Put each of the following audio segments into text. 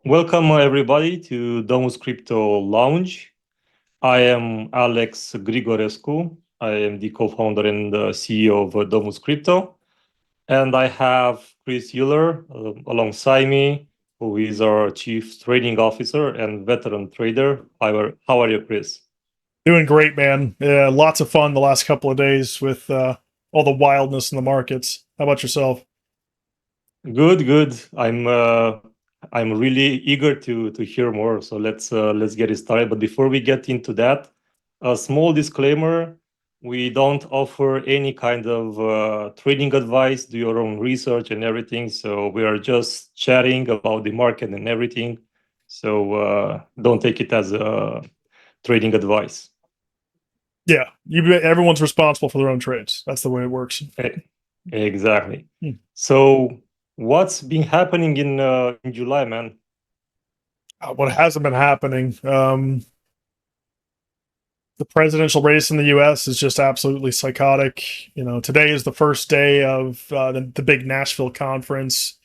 Welcome everybody to Domus Crypto Lounge. I am Alex Grigorescu. I am the co-founder and the CEO of Domus Crypto. And I have Chris Euler alongside me, who is our chief trading officer and veteran trader. How are you, Chris? Doing great, man. Yeah, lots of fun the last couple of days with all the wildness in the markets. How about yourself? Good, good. I'm really eager to hear more. So let's get it started. But before we get into that, a small disclaimer: we don't offer any kind of trading advice. Do your own research and everything. So we are just chatting about the market and everything. So don't take it as a trading advice. Yeah, everyone's responsible for their own trades. That's the way it works. E- Exactly. Hmm. So what's been happening in July, man? What hasn't been happening? The presidential race in the U.S. is just absolutely psychotic. Today is the first day of the big Nashville conference.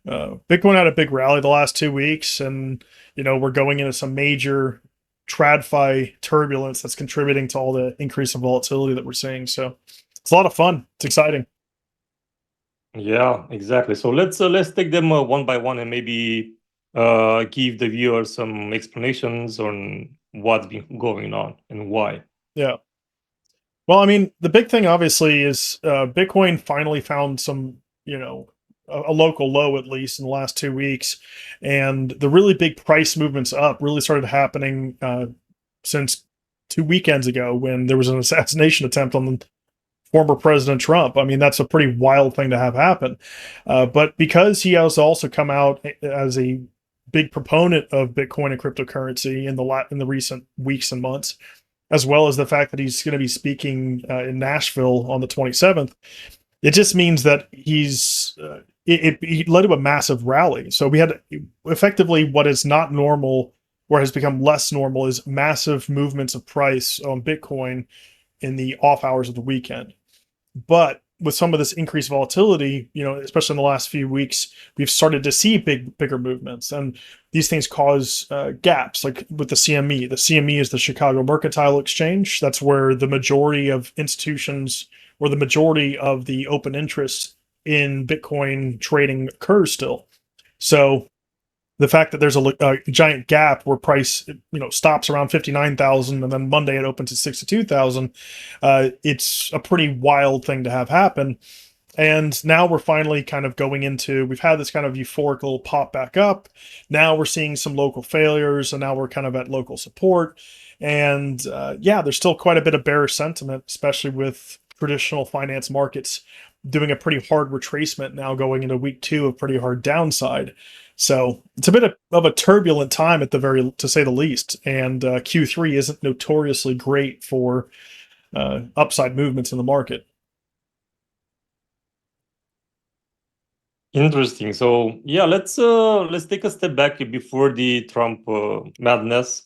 Bitcoin had a big rally the last 2 weeks, and we're going into some major tradfi turbulence that's contributing to all the increase in volatility that we're seeing. So it's a lot of fun. It's exciting. Yeah, exactly. So let's take them one by one and maybe give the viewer some explanations on what's been going on and why. Yeah. Well, I mean, the big thing obviously is Bitcoin finally found some, a local low at least in the last 2 weeks, and the really big price movements up really started happening since 2 weekends ago when there was an assassination attempt on former President Trump. I mean, that's a pretty wild thing to have happen. But because he has also come out as a big proponent of Bitcoin and cryptocurrency in the recent weeks and months, as well as the fact that he's going to be speaking in Nashville on the 27th, it just means that it led to a massive rally. So we had effectively what is not normal or has become less normal is massive movements of price on Bitcoin in the off hours of the weekend. But with some of this increased volatility, especially in the last few weeks, we've started to see bigger movements, and these things cause gaps. Like with the CME, the CME is the Chicago Mercantile Exchange. That's where the majority of institutions or the majority of the open interest in Bitcoin trading occurs still. So the fact that there's a giant gap where price stops around 59,000 and then Monday it opens at 62,000, it's a pretty wild thing to have happen. And now we're finally kind of going into, we've had this kind of euphoric little pop back up. Now we're seeing some local failures, and now we're kind of at local support. And yeah, there's still quite a bit of bearish sentiment, especially with traditional finance markets doing a pretty hard retracement now going into week two of pretty hard downside. So it's a bit of a turbulent time to say the least. And Q3 isn't notoriously great for upside movements in the market. Interesting. So yeah, let's take a step back before the Trump madness,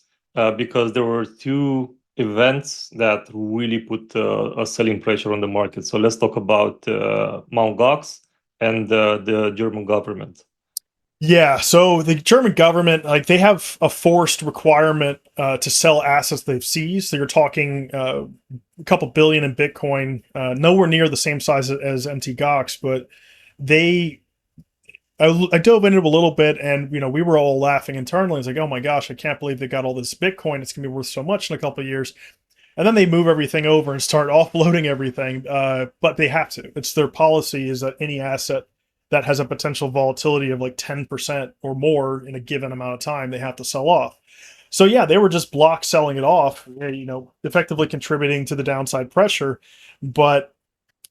because there were two events that really put a selling pressure on the market. So let's talk about Mt. Gox and the German government. Yeah, so the German government, like they have a forced requirement to sell assets they've seized. So you're talking a couple billion in Bitcoin, nowhere near the same size as MT Gox, but they I dove into it a little bit, and we were all laughing internally. It's like, oh my gosh, I can't believe they got all this Bitcoin. It's gonna be worth so much in a couple of years. And then they move everything over and start offloading everything. But they have to. It's their policy is that any asset that has a potential volatility of like 10% or more in a given amount of time, they have to sell off. So yeah, they were just block selling it off, effectively contributing to the downside pressure. But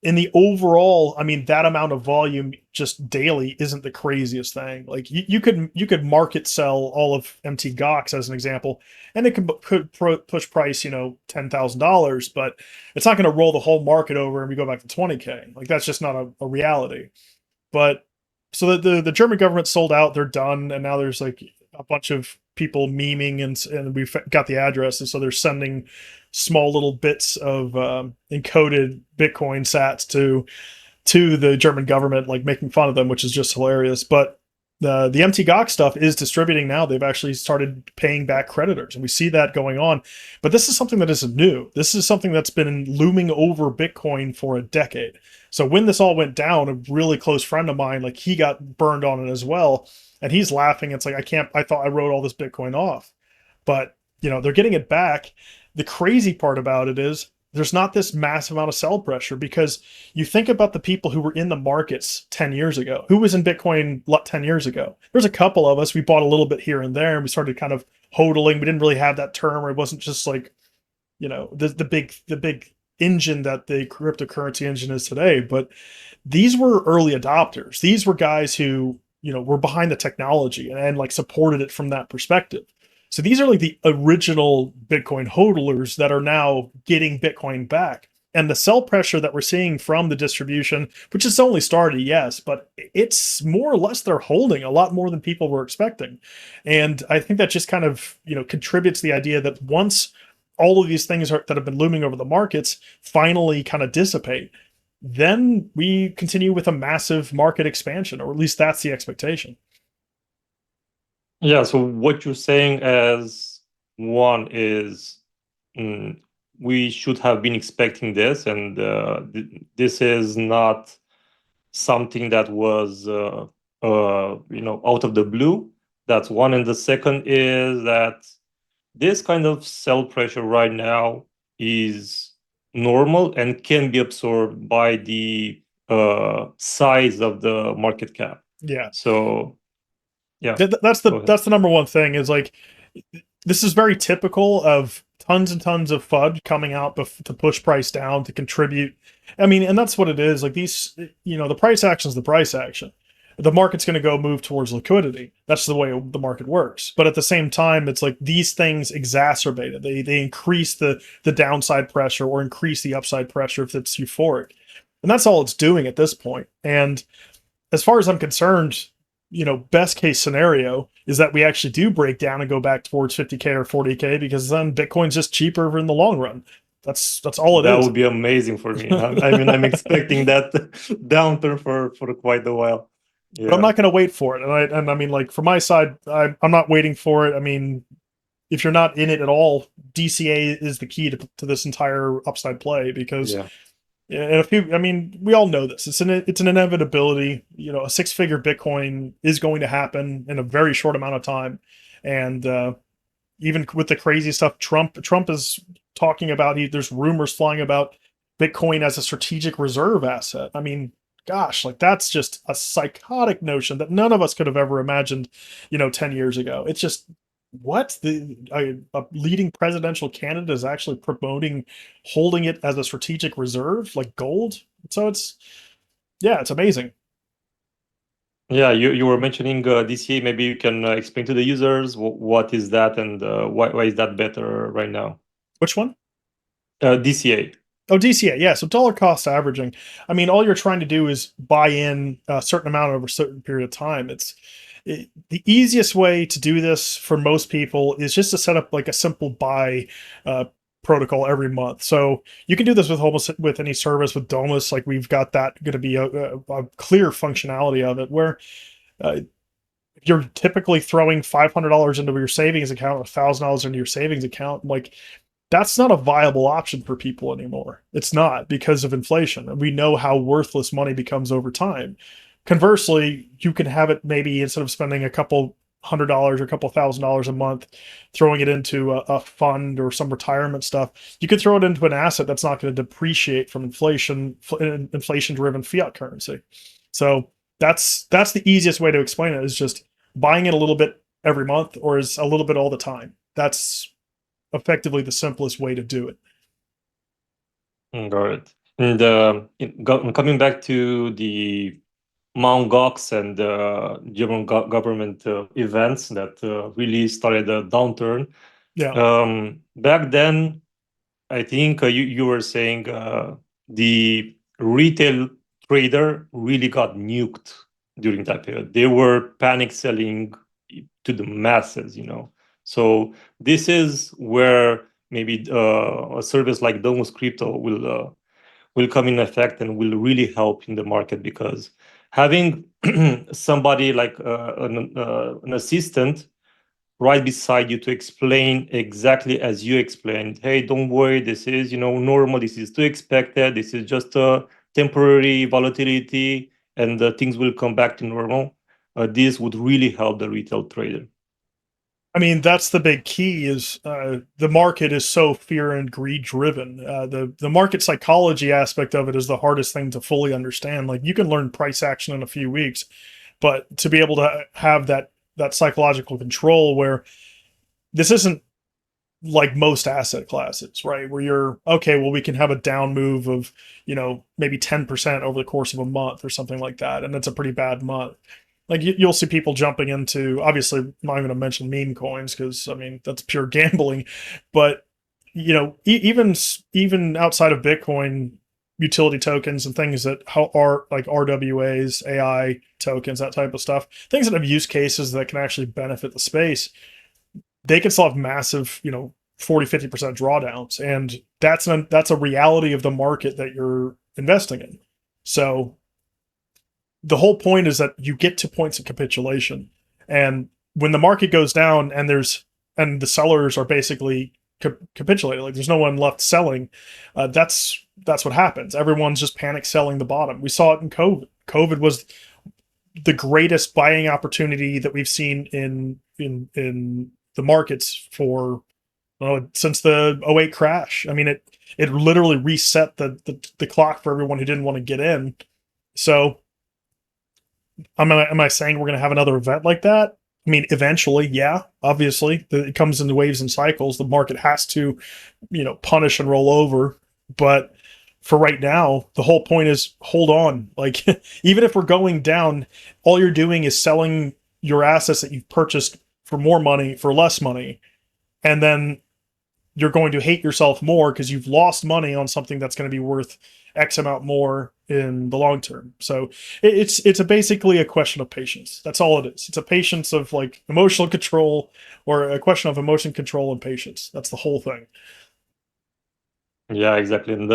in the overall, I mean, that amount of volume just daily isn't the craziest thing. Like you could market sell all of MT Gox as an example, and it could push price $10,000, but it's not going to roll the whole market over and we go back to 20K. Like that's just not a reality. But so the German government sold out, they're done, and now there's like a bunch of people memeing, and we've got the addresses, so they're sending small little bits of encoded Bitcoin sats to the German government, like making fun of them, which is just hilarious. But The MT Gox stuff is distributing now. They've actually started paying back creditors, and we see that going on. But this is something that isn't new. This is something that's been looming over Bitcoin for a decade. So when this all went down, a really close friend of mine, like he got burned on it as well, and he's laughing. It's like I can't. I thought I wrote all this Bitcoin off, but they're getting it back. The crazy part about it is there's not this massive amount of sell pressure because you think about the people who were in the markets 10 years ago. Who was in Bitcoin 10 years ago? There's a couple of us. We bought a little bit here and there, and we started kind of hodling. We didn't really have that term, or it wasn't just like, the big engine that the cryptocurrency engine is today. But these were early adopters. These were guys who, were behind the technology and like supported it from that perspective. So these are like the original Bitcoin hodlers that are now getting Bitcoin back. And the sell pressure that we're seeing from the distribution, which has only started, yes, but it's more or less they're holding a lot more than people were expecting. And I think that just kind of, contributes to the idea that once all of these things that have been looming over the markets finally kind of dissipate, then we continue with a massive market expansion, or at least that's the expectation. Yeah, so what you're saying as one is mm, we should have been expecting this, and this is not something that was out of the blue. That's one, and the second is that this kind of sell pressure right now is normal and can be absorbed by the size of the market cap. Yeah. So yeah, That's go the ahead. that's the number one thing is like this is very typical of tons and tons of FUD coming out to push price down to contribute. I mean, and that's what it is. Like these, the price action is the price action. The market's going to go move towards liquidity. That's the way the market works. But at the same time, it's like these things exacerbate it. They increase the downside pressure or increase the upside pressure if it's euphoric, and that's all it's doing at this point. And as far as I'm concerned, best case scenario is that we actually do break down and go back towards 50K or 40K because then Bitcoin's just cheaper in the long run. That's all it That is. would be amazing for me. I mean, I'm expecting that downturn for quite a while. But I'm Yeah. not going to wait for it. And I mean, like from my side, I'm not waiting for it. I mean, if you're not in it at all, DCA is the key to this entire upside play because Yeah. I mean, we all know this. It's an inevitability. A six-figure Bitcoin is going to happen in a very short amount of time, and even with the crazy stuff, Trump is talking about. There's rumors flying about Bitcoin as a strategic reserve asset. I mean, gosh, like that's just a psychotic notion that none of us could have ever imagined, 10 years ago. It's just what a leading presidential candidate is actually promoting holding it as a strategic reserve like gold. So yeah, it's amazing. Yeah, you were mentioning DCA. Maybe you can explain to the users what is that and why is that better right now? Which one? DCA. Oh, DCA, yeah. So dollar cost averaging. I mean, all you're trying to do is buy in a certain amount over a certain period of time. The easiest way to do this for most people is just to set up like a simple buy uh, protocol every month. So you can do this with almost with any service with Domus. Like we've got that going to be a clear functionality of it where uh, you're typically throwing $500 into your savings account, $1,000 into your savings account. Like that's not a viable option for people anymore. It's not because of inflation. And we know how worthless money becomes over time. Conversely, you can have it maybe instead of spending a couple $100 or a couple $1,000 a month, throwing it into a fund or some retirement stuff, you could throw it into an asset that's not going to depreciate from inflation driven fiat currency. So that's the easiest way to explain it is just buying it a little bit every month or is a little bit all the time. That's effectively the simplest way to do it. Got it. And coming back to the Mount Gox and German government events that really started a downturn. Yeah. Back then, I think you were saying the retail trader really got nuked during that period. They were panic selling to the masses. So this is where maybe a service like Domus Crypto will come in effect and will really help in the market because having somebody like an assistant right beside you to explain exactly as you explained. Hey, don't worry, this is normal. This is to expected. This is just a temporary volatility, and things will come back to normal. This would really help the retail trader. I mean, that's the big key is the market is so fear and greed driven. The market psychology aspect of it is the hardest thing to fully understand. Like you can learn price action in a few weeks, but to be able to have that psychological control where this isn't like most asset classes, right? Where you're okay, well, we can have a down move of, maybe 10% over the course of a month or something like that. And it's a pretty bad month. Like you'll see people jumping into, obviously, I'm not even going to mention meme coins because I mean, that's pure gambling. But, even outside of Bitcoin, utility tokens and things that are like RWAs, AI tokens, that type of stuff, things that have use cases that can actually benefit the space, they can still have massive, 40-50% drawdowns. And that's a reality of the market that you're investing in. So the whole point is that you get to points of capitulation. And when the market goes down and the sellers are basically capitulated, like there's no one left selling, that's what happens. Everyone's just panic selling the bottom. We saw it in COVID. COVID was the greatest buying opportunity that we've seen in the markets for since the '08 crash. I mean, it literally reset the clock for everyone who didn't want to get in. So, am I saying we're going to have another event like that? I mean, eventually, yeah. Obviously, it comes in waves and cycles. The market has to, punish and roll over. But for right now, the whole point is hold on. Like, even if we're going down, all you're doing is selling your assets that you've purchased for more money for less money, and then you're going to hate yourself more because you've lost money on something that's going to be worth X amount more in the long term. So it's basically a question of patience. That's all it is. It's a patience of like emotional control, or a question of emotion control and patience. That's the whole thing. Yeah, exactly. And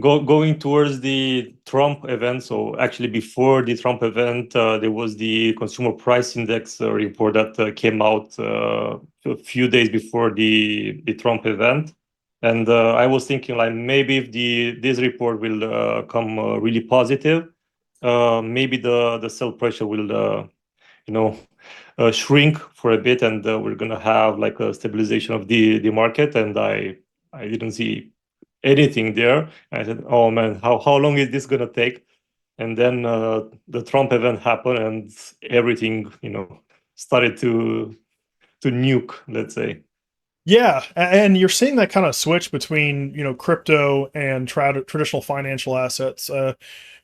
going towards the Trump event, so actually before the Trump event, there was the Consumer Price Index report that came out a few days before the Trump event, and I was thinking like maybe if this report will come really positive, maybe the sell pressure will you know shrink for a bit, and we're gonna have like a stabilization of the market. And I didn't see anything there. I said, "Oh man, how long is this gonna take?" And then the Trump event happened, and everything started to nuke, let's say. Yeah, and you're seeing that kind of switch between crypto and traditional financial assets.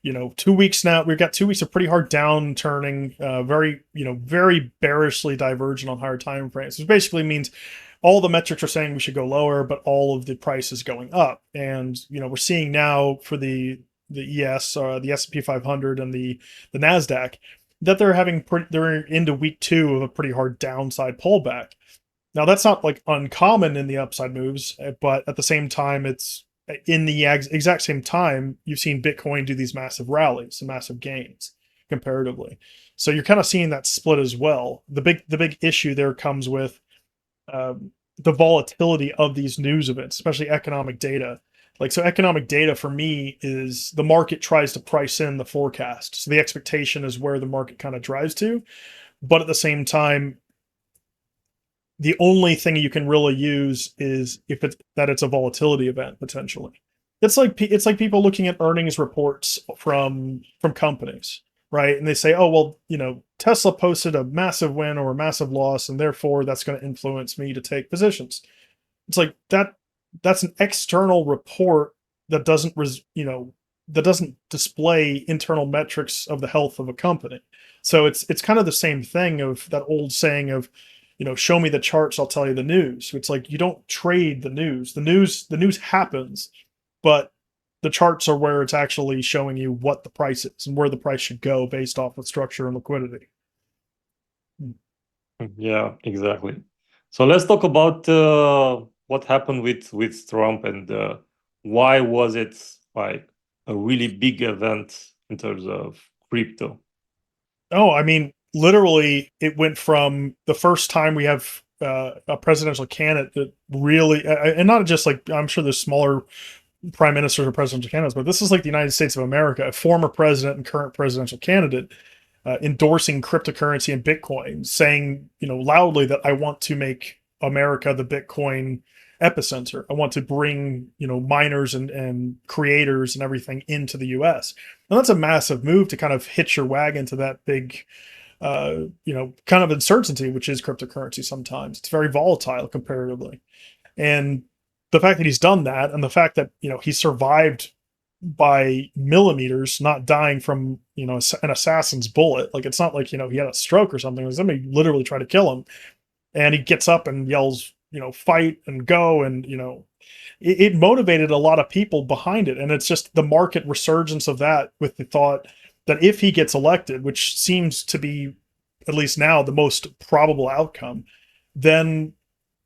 2 weeks now. We've got 2 weeks of pretty hard downturning, very bearishly divergent on higher time frames, which basically means all the metrics are saying we should go lower, but all of the price is going up. And we're seeing now for the the S&P 500 and the Nasdaq, that they're into week 2 of a pretty hard downside pullback. Now that's not like uncommon in the upside moves, but at the same time, it's in the exact same time you've seen Bitcoin do these massive rallies and massive gains comparatively. So you're kind of seeing that split as well. The big issue there comes with the volatility of these news events, especially economic data. Like, so economic data for me is the market tries to price in the forecast. So the expectation is where the market kind of drives to. But at the same time, the only thing you can really use is if it's a volatility event potentially. It's like people looking at earnings reports from companies, right? And they say, oh well, Tesla posted a massive win or a massive loss, and therefore that's going to influence me to take positions. It's like that's an external report that doesn't display internal metrics of the health of a company. So it's kind of the same thing of that old saying of, show me the charts, I'll tell you the news. It's like you don't trade the news. The news happens, but the charts are where it's actually showing you what the price is and where the price should go based off of structure and liquidity. Yeah, exactly. So let's talk about what happened with Trump, and why was it like a really big event in terms of crypto? Oh, I mean, literally, it went from the first time we have a presidential candidate that really, and not just like, I'm sure there's smaller prime ministers or presidential candidates, but this is like the United States of America, a former president and current presidential candidate endorsing cryptocurrency and Bitcoin, saying, loudly that I want to make America the Bitcoin epicenter. I want to bring, miners and creators and everything into the US. And that's a massive move to kind of hitch your wagon to that big, kind of uncertainty, which is cryptocurrency sometimes. It's very volatile comparatively. And the fact that he's done that, and the fact that, he survived by millimeters, not dying from, an assassin's bullet. Like, it's not like, he had a stroke or something. Somebody literally tried to kill him. And he gets up and yells, fight and go. And, it motivated a lot of people behind it. And it's just the market resurgence of that, with the thought that if he gets elected, which seems to be, at least now, the most probable outcome, then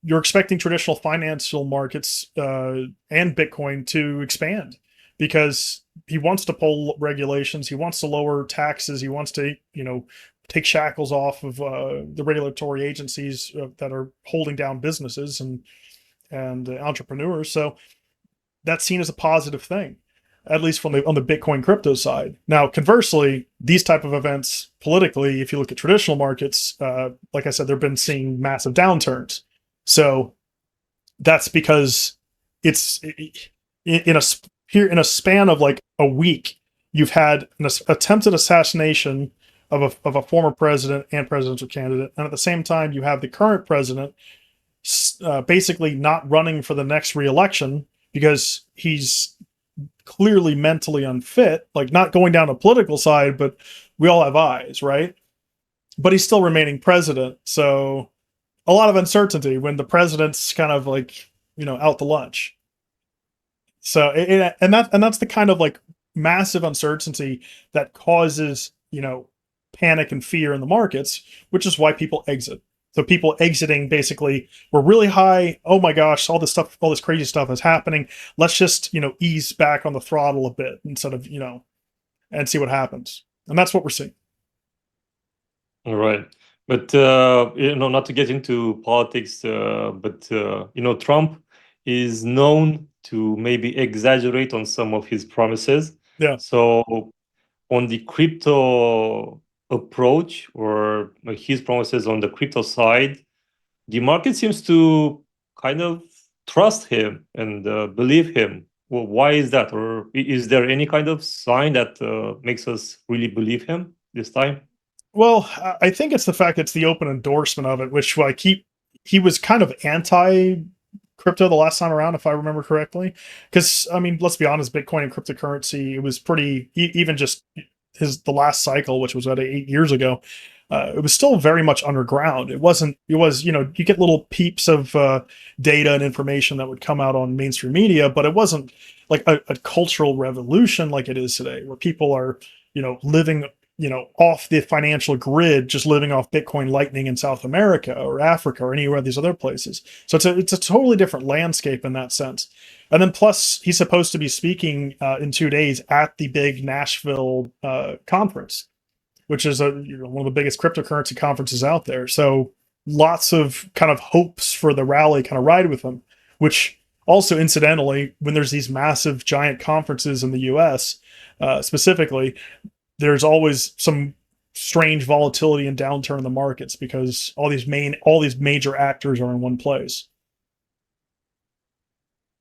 you're expecting traditional financial markets and Bitcoin to expand, because he wants to pull regulations, he wants to lower taxes, he wants to, take shackles off of the regulatory agencies that are holding down businesses and entrepreneurs. So that's seen as a positive thing, at least from on the Bitcoin crypto side. Now, conversely, these type of events politically, if you look at traditional markets, like I said, they've been seeing massive downturns. So that's because it's in a here in a span of like a week, you've had an attempted assassination of a former president and presidential candidate, and at the same time, you have the current president basically not running for the next reelection because he's clearly mentally unfit, like not going down a political side, but we all have eyes, right? But he's still remaining president. So a lot of uncertainty when the president's kind of like, out to lunch. So and that's the kind of like massive uncertainty that causes, panic and fear in the markets, which is why people exit. So people exiting basically were really high. Oh my gosh, all this stuff, all this crazy stuff is happening. Let's just, ease back on the throttle a bit instead of, and see what happens. And that's what we're seeing. All right. But not to get into politics, but Trump is known to maybe exaggerate on some of his promises. Yeah. So on the crypto approach, or his promises on the crypto side, the market seems to kind of trust him and believe him. Well, why is that? Or is there any kind of sign that makes us really believe him this time? Well, I think it's the fact it's the open endorsement of it, which like he was kind of anti crypto the last time around, if I remember correctly. Because I mean, let's be honest, Bitcoin and cryptocurrency, it was pretty even just the last cycle, which was about 8 years ago. It was still very much underground. It wasn't. It was, you get little peeps of data and information that would come out on mainstream media, but it wasn't like a cultural revolution like it is today, where people are, living, off the financial grid, just living off Bitcoin Lightning in South America or Africa or anywhere of these other places. So it's a totally different landscape in that sense. And then plus, he's supposed to be speaking in 2 days at the big Nashville conference, which is one of the biggest cryptocurrency conferences out there. So lots of kind of hopes for the rally kind of ride with him, which also incidentally, when there's these massive giant conferences in the US specifically, there's always some strange volatility and downturn in the markets because all these major actors are in one place.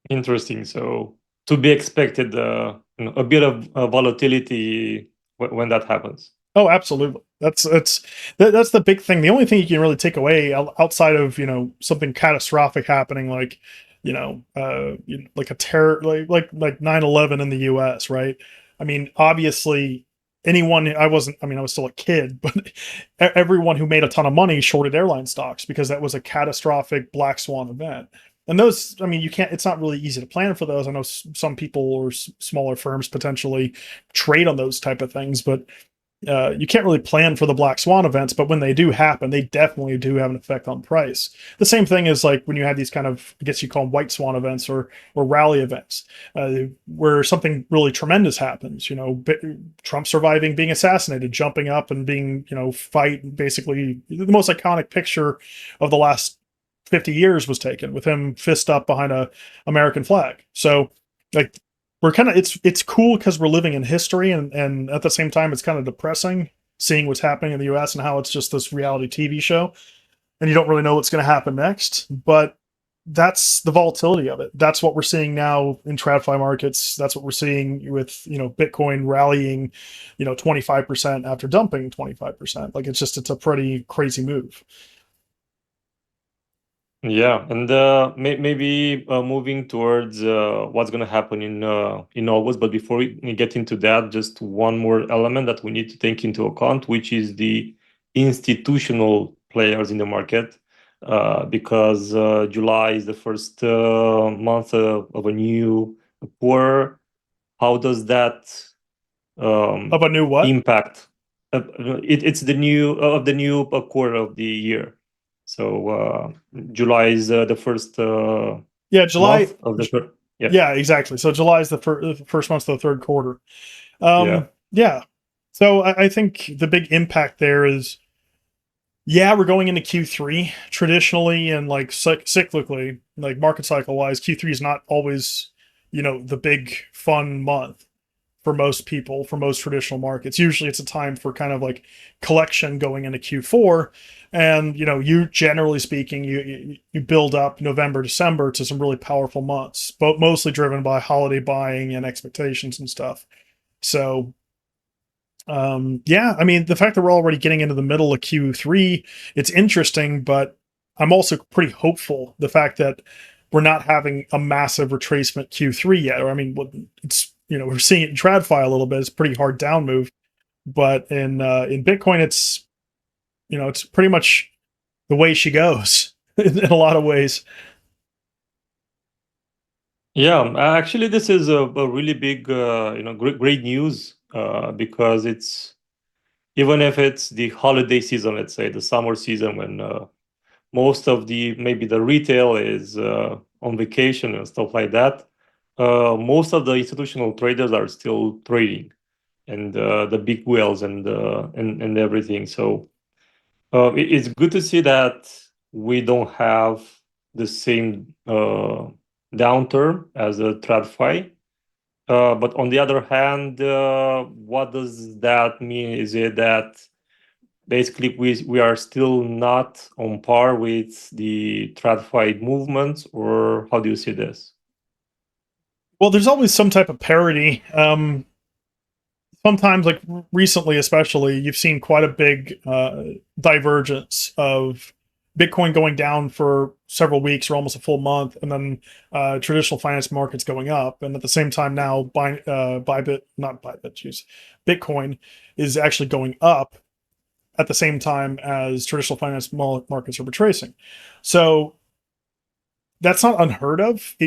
Interesting. So to be expected, a bit of volatility when that happens. Oh, absolutely. That's the big thing. The only thing you can really take away outside of something catastrophic happening, like like a terror, like 9/11 in the U.S. Right? I mean, obviously, I was still a kid, but everyone who made a ton of money shorted airline stocks because that was a catastrophic black swan event. And those, I mean, you can't. It's not really easy to plan for those. I know some people or smaller firms potentially trade on those type of things, but You can't really plan for the black swan events, but when they do happen, they definitely do have an effect on price. The same thing is like when you have these kind of, I guess you call them white swan events or rally events, where something really tremendous happens. Trump surviving being assassinated, jumping up and being, fight basically the most iconic picture of the last 50 years was taken with him fist up behind a American flag. So like we're kind of it's cool because we're living in history, and at the same time it's kind of depressing seeing what's happening in the US and how it's just this reality TV show and you don't really know what's going to happen next. But that's the volatility of it. That's what we're seeing now in TradFi markets. That's what we're seeing with Bitcoin rallying 25% after dumping 25%. Like it's a pretty crazy move. Yeah, and maybe moving towards what's going to happen in August. But before we get into that, just one more element that we need to take into account, which is the institutional players in the market, because July is the first month of a new quarter. How does that Of a new what? impact? It's the new quarter of the year. So July is the first Yeah, July. month of the third. Yeah, Yeah, exactly. So July is the first month of the third quarter. yeah, Yeah. So I think the big impact there is, yeah, we're going into Q3 traditionally and like cyclically, like market cycle wise. Q3 is not always, the big fun month for most people, for most traditional markets. Usually it's a time for kind of like collection going into Q4. And, you generally speaking, you build up November, December to some really powerful months, but mostly driven by holiday buying and expectations and stuff. So, yeah, I mean, the fact that we're already getting into the middle of Q3, it's interesting, but I'm also pretty hopeful. The fact that we're not having a massive retracement Q3 yet, or I mean, it's we're seeing it in TradFi a little bit. It's a pretty hard down move, but in Bitcoin, it's pretty much the way she goes in a lot of ways. yeah. Actually, this is a really big, great news because it's even if it's the holiday season, let's say the summer season when most of the maybe the retail is on vacation and stuff like that. Most of the institutional traders are still trading, and the big whales and everything. So it's good to see that we don't have the same downturn as a TradFi. But on the other hand, what does that mean? Is it that basically we are still not on par with the TradFi movements, or how do you see this? Well, there's always some type of parity. Sometimes, like recently, especially, you've seen quite a big divergence of Bitcoin going down for several weeks or almost a full month, and then traditional finance markets going up. And at the same time, now Bitcoin is actually going up at the same time as traditional finance markets are retracing. So that's not unheard of.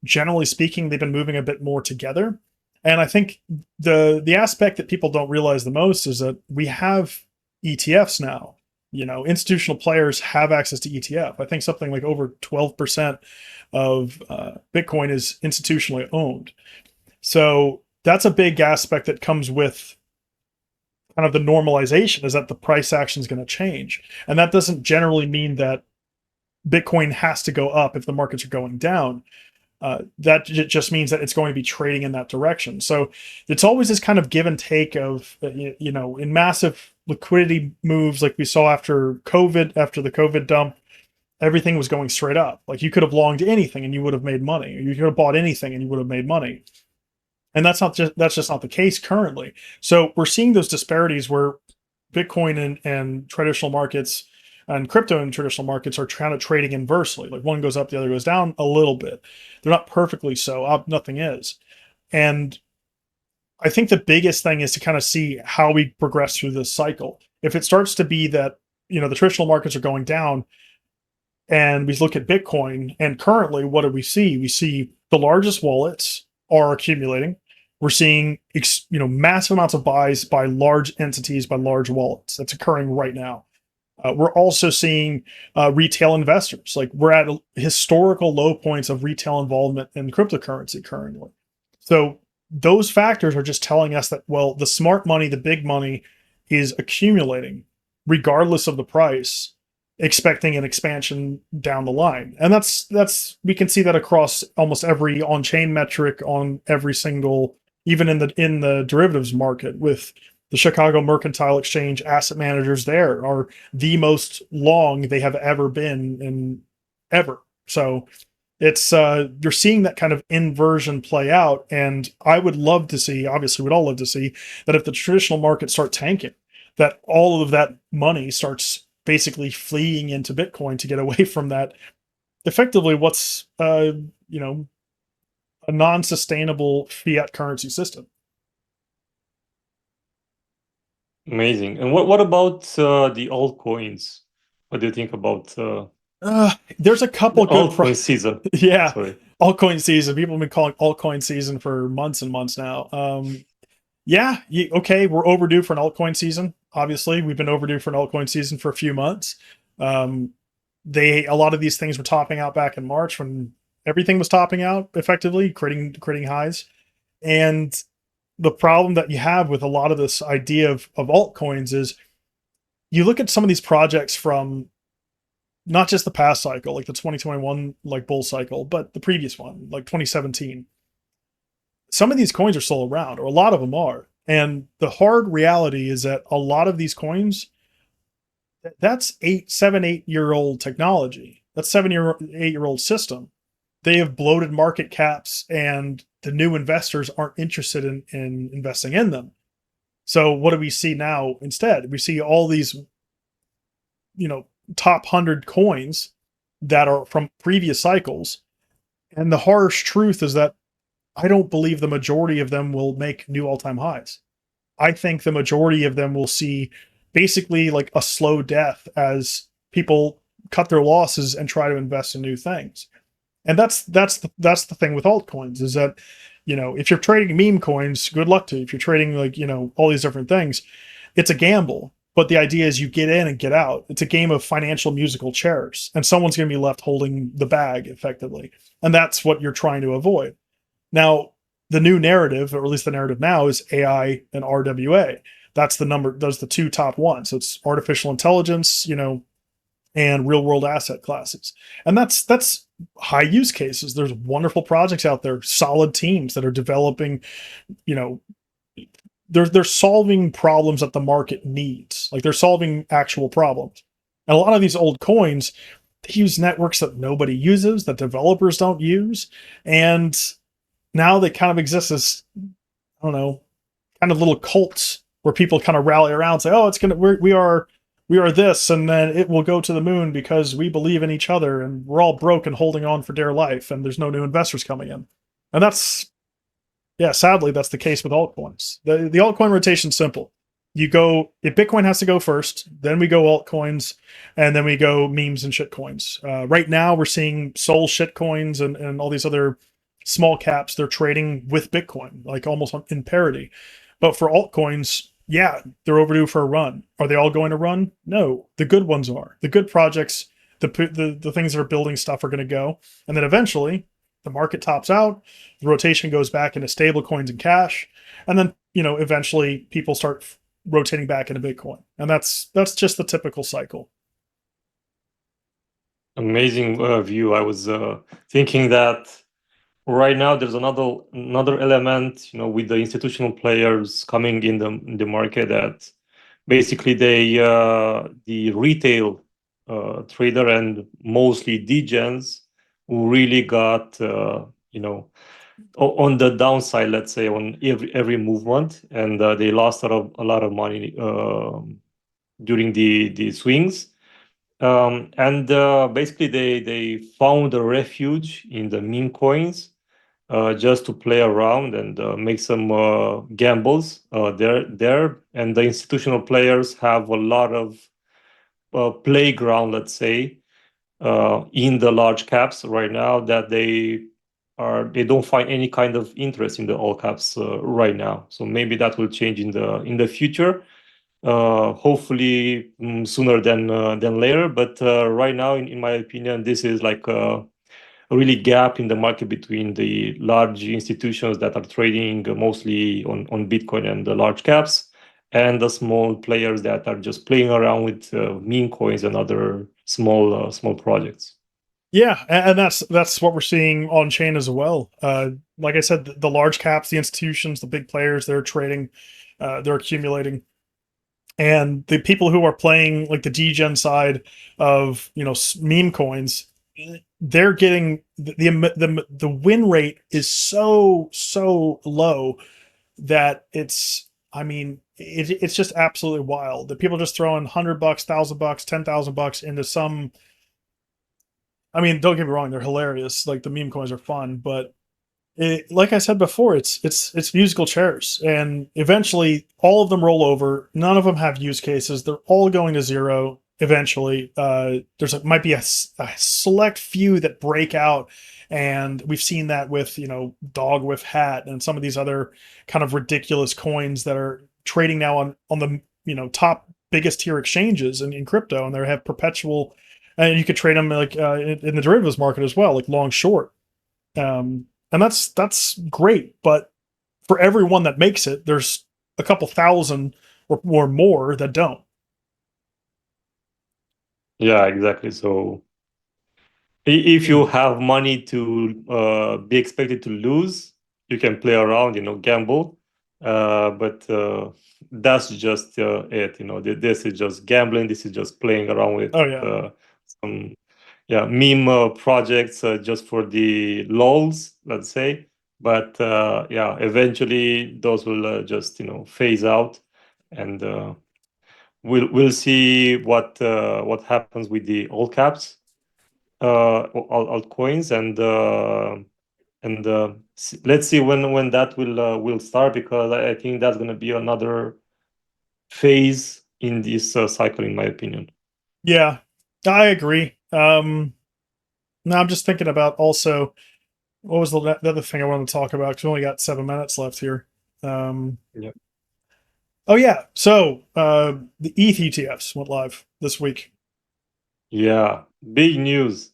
Generally speaking, they've been moving a bit more together. And I think the aspect that people don't realize the most is that we have ETFs now. Institutional players have access to ETF. I think something like over 12% of Bitcoin is institutionally owned. So that's a big aspect that comes with kind of the normalization, is that the price action is going to change. And that doesn't generally mean that Bitcoin has to go up if the markets are going down. That just means that it's going to be trading in that direction. So it's always this kind of give and take of, in massive liquidity moves like we saw after the COVID dump, everything was going straight up. Like you could have longed anything and you would have made money. Or you could have bought anything and you would have made money. And that's just not the case currently. So we're seeing those disparities where Bitcoin and traditional markets and crypto and traditional markets are kind of trading inversely. Like one goes up, the other goes down a little bit. They're not perfectly so. Nothing is. And I think the biggest thing is to kind of see how we progress through this cycle. If it starts to be that, the traditional markets are going down and we look at Bitcoin, and currently what do we see? We see the largest wallets are accumulating. We're seeing massive amounts of buys by large entities, by large wallets. That's occurring right now. We're also seeing retail investors. Like we're at historical low points of retail involvement in cryptocurrency currently. So those factors are just telling us that, well, the smart money, the big money is accumulating regardless of the price, expecting an expansion down the line. And that's we can see that across almost every on-chain metric on every single, even in the derivatives market with the Chicago Mercantile Exchange asset managers there are the most long they have ever been in ever. So it's you're seeing that kind of inversion play out, and I would love to see, obviously we'd all love to see, that if the traditional market start tanking, that all of that money starts basically fleeing into Bitcoin to get away from that effectively what's you know a non-sustainable fiat currency system. Amazing. And what about the altcoins? What do you think about There's a the couple good altcoin season? yeah, Sorry. altcoin season. People have been calling altcoin season for months and months now. Yeah, okay, we're overdue for an altcoin season. Obviously, we've been overdue for an altcoin season for a few months. Um, a lot of these things were topping out back in March when everything was topping out effectively, creating highs. And the problem that you have with a lot of this idea of altcoins is you look at some of these projects from not just the past cycle, like the 2021 like bull cycle, but the previous one, like 2017. Some of these coins are still around, or a lot of them are. And the hard reality is that a lot of these coins, that's 8 year old technology. That's 8 year old system. They have bloated market caps, and the new investors aren't interested in investing in them. So what do we see now instead? We see all these, top 100 coins that are from previous cycles. And the harsh truth is that I don't believe the majority of them will make new all-time highs. I think the majority of them will see basically like a slow death as people cut their losses and try to invest in new things. And that's the thing with altcoins is that, if you're trading meme coins, good luck to you. If you're trading like, all these different things, it's a gamble. But the idea is you get in and get out. It's a game of financial musical chairs, and someone's going to be left holding the bag effectively. And that's what you're trying to avoid. Now, the new narrative, or at least the narrative now, is AI and RWA. That's the number, those are the two top ones. So it's artificial intelligence, and real world asset classes. And that's high use cases. There's wonderful projects out there, solid teams that are developing, you know, they're solving problems that the market needs. Like they're solving actual problems. And a lot of these old coins, they use networks that nobody uses, that developers don't use. And now they kind of exist as, I don't know, kind of little cults where people kind of rally around and say, oh, we are this, and then it will go to the moon because we believe in each other and we're all broke and holding on for dear life and there's no new investors coming in. And that's, yeah, sadly, that's the case with altcoins. The altcoin rotation's simple. You go, if Bitcoin has to go first, then we go altcoins, and then we go memes and shitcoins. Right now, we're seeing Sol shitcoins and all these other small caps. They're trading with Bitcoin, like almost in parity. But for altcoins, yeah, they're overdue for a run. Are they all going to run? No, the good ones are. The good projects, the things that are building stuff are going to go, and then eventually the market tops out, the rotation goes back into stable coins and cash, and then eventually people start rotating back into Bitcoin, and that's just the typical cycle. Amazing view. I was thinking that right now there's another element, with the institutional players coming in the market, that basically the retail trader and mostly degens who really got on the downside, let's say, on every movement, and they lost a lot of money during the swings. And basically they found a refuge in the meme coins, just to play around and make some gambles there. And the institutional players have a lot of playground, let's say, in the large caps right now, that they they don't find any kind of interest in the all caps right now. So maybe that will change in the future. Hopefully sooner than later. But right now, in my opinion, this is like a really gap in the market between the large institutions that are trading mostly on Bitcoin and the large caps, and the small players that are just playing around with meme coins and other small projects. Yeah, and that's what we're seeing on chain as well. Like I said, the large caps, the institutions, the big players, they're trading, they're accumulating, and the people who are playing like the degen side of meme coins, they're getting the win rate is so low that it's, I mean, it's just absolutely wild that people just throwing $100, $1,000, $10,000 into some. I mean, don't get me wrong, they're hilarious. Like the meme coins are fun, but like I said before, it's musical chairs, and eventually all of them roll over. None of them have use cases. They're all going to zero eventually. Might be a select few that break out, and we've seen that with dog with hat and some of these other kind of ridiculous coins that are trading now on the top biggest tier exchanges in crypto, and they have perpetual, and you could trade them like in the derivatives market as well, like long short. And that's great, but for everyone that makes it, there's a couple thousand or more that don't. Yeah, exactly. So if Yeah. you have money to be expected to lose, you can play around, gamble. But that's just it. This is just gambling. This is just playing around with Oh yeah. some, yeah, meme projects just for the lols, let's say. But yeah, eventually those will just phase out, and we'll see what happens with the all caps altcoins, and let's see when that will start, because I think that's going to be another phase in this cycle, in my opinion. Yeah, I agree. Now I'm just thinking about also what was the other thing I wanted to talk about because we only got 7 minutes left here. Um, Yeah. oh yeah, so the ETH ETFs went live this week. Yeah, big news.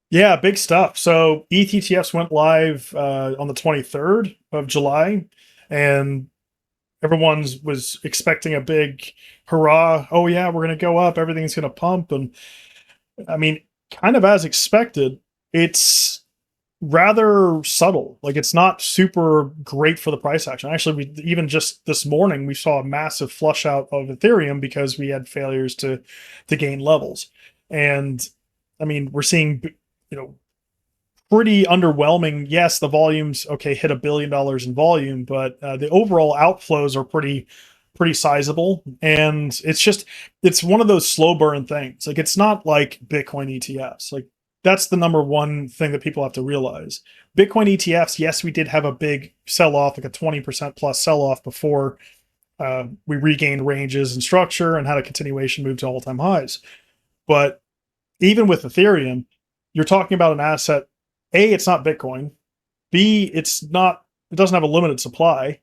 Yeah, big stuff. So ETH ETFs went live on the 23rd of July, and everyone's was expecting a big hurrah. Oh yeah, we're going to go up. Everything's going to pump. And I mean, kind of as expected, it's rather subtle. Like it's not super great for the price action. Actually, we even just this morning we saw a massive flush out of Ethereum because we had failures to gain levels. And I mean, we're seeing you know pretty underwhelming. Yes, the volumes okay hit $1 billion in volume, but the overall outflows are pretty sizable, and it's one of those slow burn things. Like it's not like Bitcoin ETFs. Like that's the number one thing that people have to realize. Bitcoin ETFs, yes, we did have a big sell off, like a 20% plus sell off before we regained ranges and structure and had a continuation move to all time highs. But even with Ethereum, you're talking about an asset. A, it's not Bitcoin. B, it doesn't have a limited supply.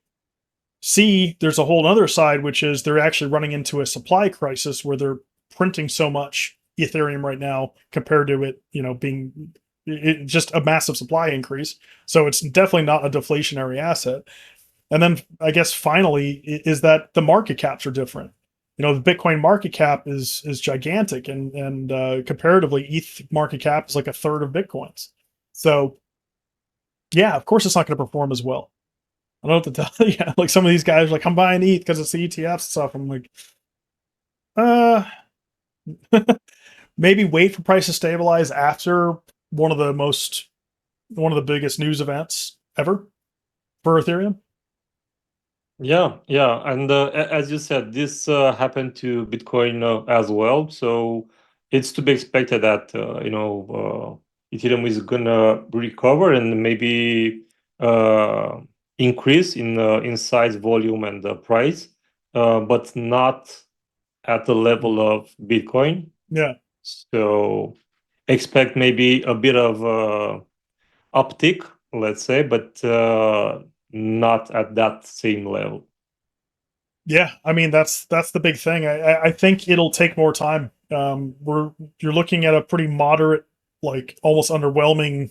C, there's a whole other side, which is they're actually running into a supply crisis where they're printing so much Ethereum right now compared to it, being just a massive supply increase. So it's definitely not a deflationary asset. And then I guess finally is that the market caps are different. The Bitcoin market cap is gigantic, and comparatively, ETH market cap is like a third of Bitcoin's. So yeah, of course, it's not going to perform as well. I don't know what to tell you. Like some of these guys are like, I'm buying ETH because it's the ETF stuff. I'm like, uh, maybe wait for price to stabilize after one of the most one of the biggest news events ever for Ethereum. Yeah, yeah, and as you said, this happened to Bitcoin as well. So it's to be expected that Ethereum is gonna recover and maybe uh, increase in size, volume, and price, but not at the level of Bitcoin. Yeah. So expect maybe a bit of uptick, let's say, but not at that same level. Yeah, I mean that's the big thing. I think it'll take more time. You're looking at a pretty moderate, like almost underwhelming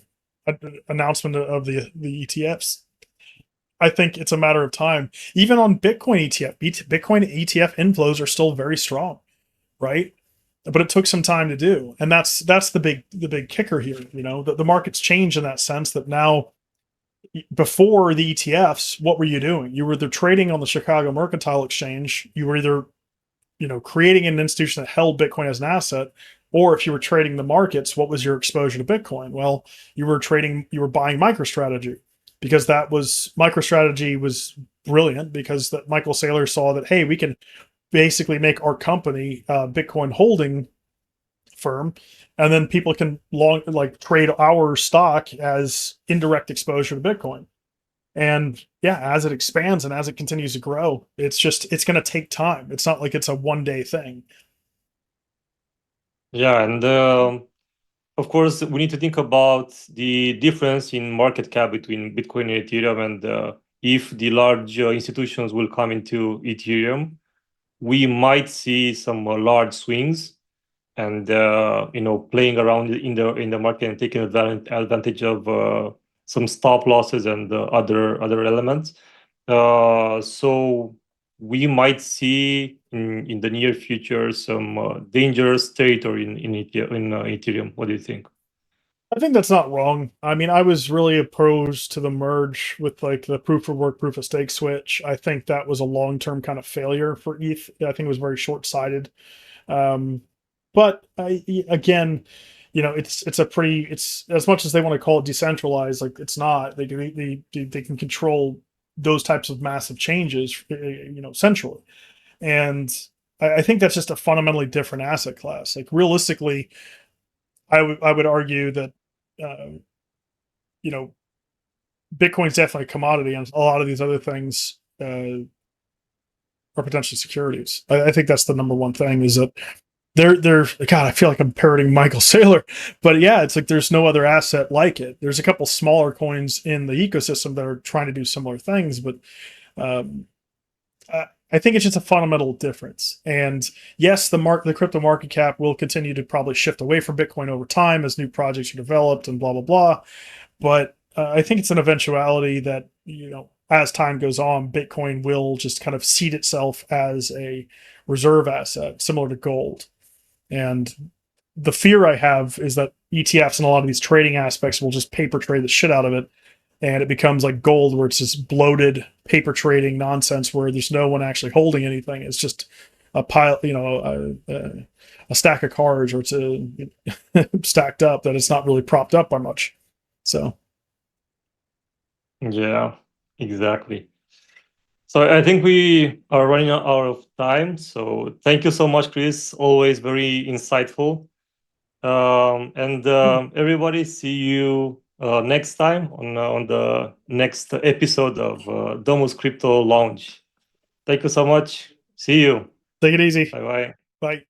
announcement of the ETFs. I think it's a matter of time. Even on Bitcoin ETF, Bitcoin ETF inflows are still very strong, right? But it took some time to do, and that's the big kicker here. You know, the market's changed in that sense that now, before the ETFs, what were you doing? You were either trading on the Chicago Mercantile Exchange, you were either, you know, creating an institution that held Bitcoin as an asset, or if you were trading the markets, what was your exposure to Bitcoin? Well, you were buying MicroStrategy, because that was MicroStrategy was brilliant, because that Michael Saylor saw that, hey, we can basically make our company Bitcoin holding firm, and then people can trade our stock as indirect exposure to Bitcoin. And yeah, as it expands and as it continues to grow, it's going to take time. It's not like it's a one day thing. Yeah, and of course, we need to think about the difference in market cap between Bitcoin and Ethereum, and if the large institutions will come into Ethereum, we might see some large swings, and playing around in the market and taking advantage of some stop losses and other elements. So we might see in the near future some dangerous territory in Ethereum. What do you think? I think that's not wrong. I mean, I was really opposed to the merge with like the proof of work, proof of stake switch. I think that was a long term kind of failure for ETH. I think it was very short sighted. Um, but again, you know, it's a pretty, it's, as much as they want to call it decentralized, like it's not. They can control those types of massive changes, you know, centrally. And I think that's just a fundamentally different asset class. Like realistically, I would argue that uh, you know, Bitcoin's definitely a commodity, and a lot of these other things are potentially securities. I think that's the number one thing, is that they're God. I feel like I'm parroting Michael Saylor, but yeah, it's like there's no other asset like it. There's a couple smaller coins in the ecosystem that are trying to do similar things, but um, I think it's just a fundamental difference. And yes, the crypto market cap will continue to probably shift away from Bitcoin over time as new projects are developed and blah blah blah. But I think it's an eventuality that, you know, as time goes on, Bitcoin will just kind of seed itself as a reserve asset, similar to gold. And the fear I have is that ETFs and a lot of these trading aspects will just paper trade the shit out of it, and it becomes like gold, where it's this bloated paper trading nonsense where there's no one actually holding anything. It's just a pile, you know, a stack of cards, or it's stacked up, that it's not really propped up by much. So Yeah, exactly. So I think we are running out of time. So thank you so much, Chris. Always very insightful. And everybody, see you next time on the next episode of Domus Crypto Lounge. Thank you so much. See you. take it easy. Bye bye. Bye.